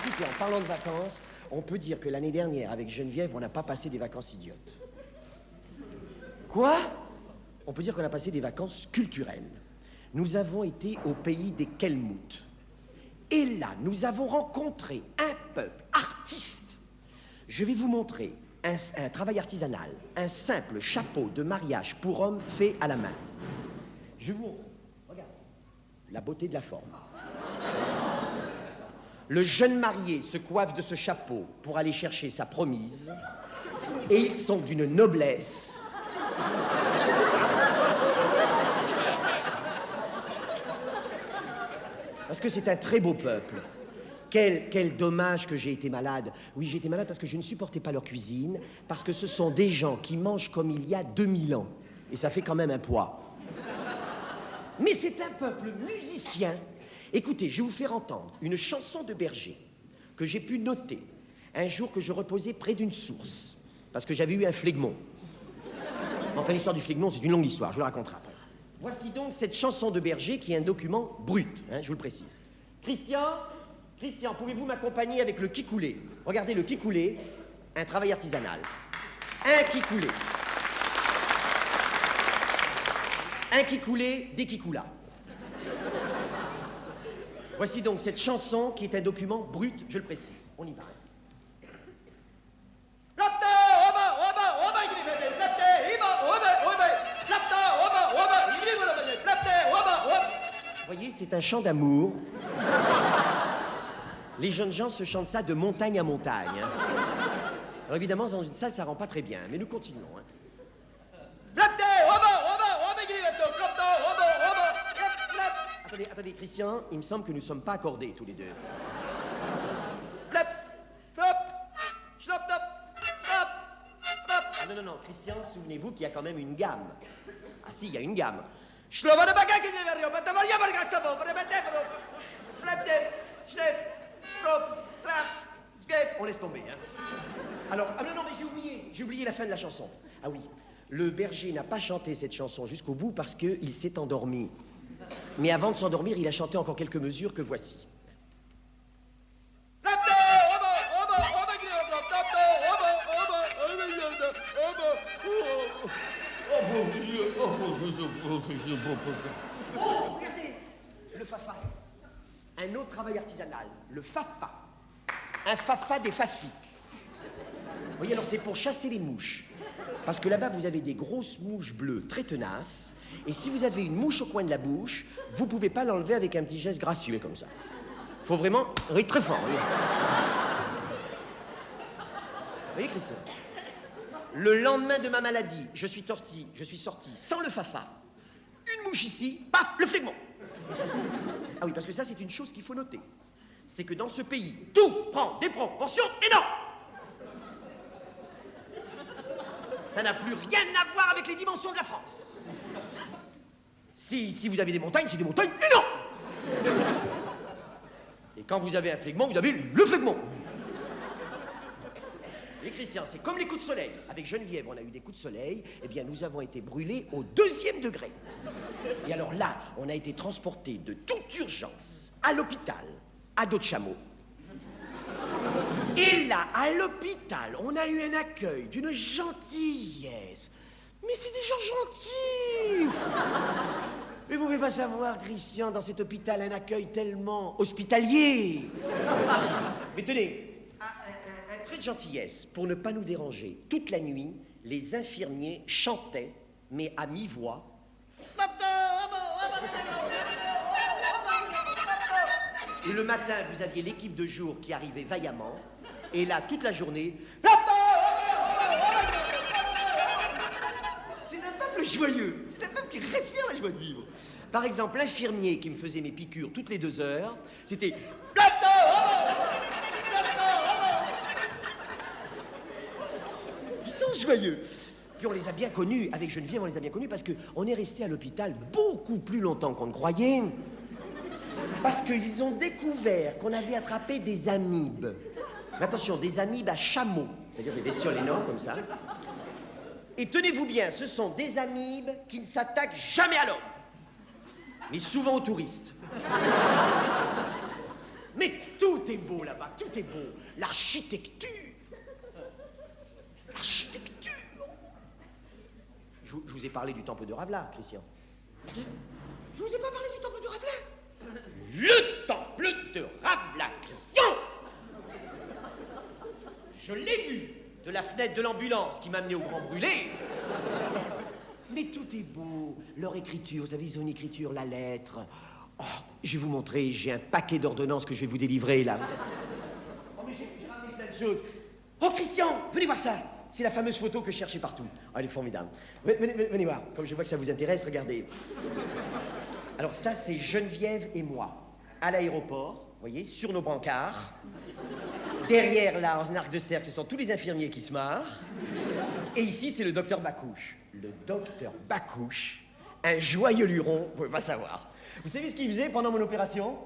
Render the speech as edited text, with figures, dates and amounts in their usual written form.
Écoutez, en parlant de vacances, on peut dire que l'année dernière, avec Geneviève, on n'a pas passé des vacances idiotes. Quoi? On peut dire qu'on a passé des vacances culturelles. Nous avons été au pays des Kelmouts. Et là, nous avons rencontré un peuple artiste. Je vais vous montrer un travail artisanal, un simple chapeau de mariage pour homme fait à la main. Je vais vous montrer. Regarde, la beauté de la forme. Le jeune marié se coiffe de ce chapeau pour aller chercher sa promise, et ils sont d'une noblesse. Parce que c'est un très beau peuple. Quel dommage que j'ai été malade. Oui, j'ai été malade parce que je ne supportais pas leur cuisine, parce que ce sont des gens qui mangent comme il y a 2000 ans. Et ça fait quand même un poids. Mais c'est un peuple musicien. Écoutez, je vais vous faire entendre une chanson de berger que j'ai pu noter un jour que je reposais près d'une source, parce que j'avais eu un phlegmon. Enfin, l'histoire du phlegmon, c'est une longue histoire, je vous la raconterai après. Voici donc cette chanson de berger qui est un document brut, je vous le précise. Christian, pouvez-vous m'accompagner avec le kikoulé? Regardez le kikoulé, un travail artisanal. Un kikoulé. Un kikoulé, des kikoulas. Voici donc cette chanson qui est un document brut, je le précise. On y va. Vous voyez, c'est un chant d'amour. Les jeunes gens se chantent ça de montagne à montagne. Alors évidemment, dans une salle, ça rend pas très bien, mais nous continuons. Attendez, Christian, il me semble que nous ne sommes pas accordés tous les deux. Ah non, Christian, souvenez-vous qu'il y a quand même une gamme. Ah si, il y a une gamme. On laisse tomber, Alors, non, mais j'ai oublié la fin de la chanson. Ah oui, le berger n'a pas chanté cette chanson jusqu'au bout parce qu'il s'est endormi. Mais avant de s'endormir, il a chanté encore quelques mesures que voici. Oh, regardez, le fafa. Un autre travail artisanal, le fafa. Un fafa des fafis. Vous voyez, alors c'est pour chasser les mouches. Parce que là-bas, vous avez des grosses mouches bleues très tenaces. Et si vous avez une mouche au coin de la bouche, vous pouvez pas l'enlever avec un petit geste gracieux comme ça. Faut vraiment rire très fort. Vous voyez, Christian? Le lendemain de ma maladie, je suis sorti sans le fafa. Une mouche ici, paf, le phlegmon. Ah oui, parce que ça, c'est une chose qu'il faut noter. C'est que dans ce pays, tout prend des proportions énormes. Ça n'a plus rien à voir avec les dimensions de la France. Si vous avez des montagnes, c'est des montagnes énormes. Et quand vous avez un phlegmon, vous avez le phlegmon. Et Christian, c'est comme les coups de soleil. Avec Geneviève, on a eu des coups de soleil. Eh bien, nous avons été brûlés au 2e degré. Et alors là, on a été transportés de toute urgence à l'hôpital, à dos de chameau. Et là, à l'hôpital, on a eu un accueil d'une gentillesse. Mais c'est des gens gentils. Mais vous ne pouvez pas savoir, Christian, dans cet hôpital, un accueil tellement hospitalier. Mais tenez, un trait de gentillesse, pour ne pas nous déranger. Toute la nuit, les infirmiers chantaient, mais à mi-voix. Et le matin, vous aviez l'équipe de jour qui arrivait vaillamment. Et là, toute la journée... C'est un peuple joyeux. C'est un peuple qui respire la joie de vivre. Par exemple, l'infirmier qui me faisait mes piqûres toutes les 2 heures, c'était... Ils sont joyeux. Puis on les a bien connus, avec Geneviève, on les a bien connus parce qu'on est resté à l'hôpital beaucoup plus longtemps qu'on ne croyait. Parce qu'ils ont découvert qu'on avait attrapé des amibes. Mais attention, des amibes à chameau, c'est-à-dire des bestioles énormes comme ça. Et tenez-vous bien, ce sont des amibes qui ne s'attaquent jamais à l'homme, mais souvent aux touristes. Mais tout est beau là-bas, tout est beau. L'architecture. L'architecture. Je vous ai parlé du temple de Ravla, Christian. Je vous ai pas parlé du temple de Ravla. Le temple de Ravla, Christian. Je l'ai vu de la fenêtre de l'ambulance qui m'a amené au Grand Brûlé. Mais tout est beau. Leur écriture, vous savez, ils ont une écriture, la lettre. Oh, je vais vous montrer, j'ai un paquet d'ordonnances que je vais vous délivrer, là. Oh, mais j'ai ramené plein de choses. Oh, Christian, venez voir ça. C'est la fameuse photo que je cherchais partout. Oh, elle est formidable. Venez voir, comme je vois que ça vous intéresse, regardez. Alors ça, c'est Geneviève et moi, à l'aéroport, vous voyez, sur nos brancards. Derrière, là, en arc de cercle, ce sont tous les infirmiers qui se marrent. Et ici, c'est le docteur Bacouche. Le docteur Bacouche, un joyeux luron, vous pouvez pas savoir. Vous savez ce qu'il faisait pendant mon opération?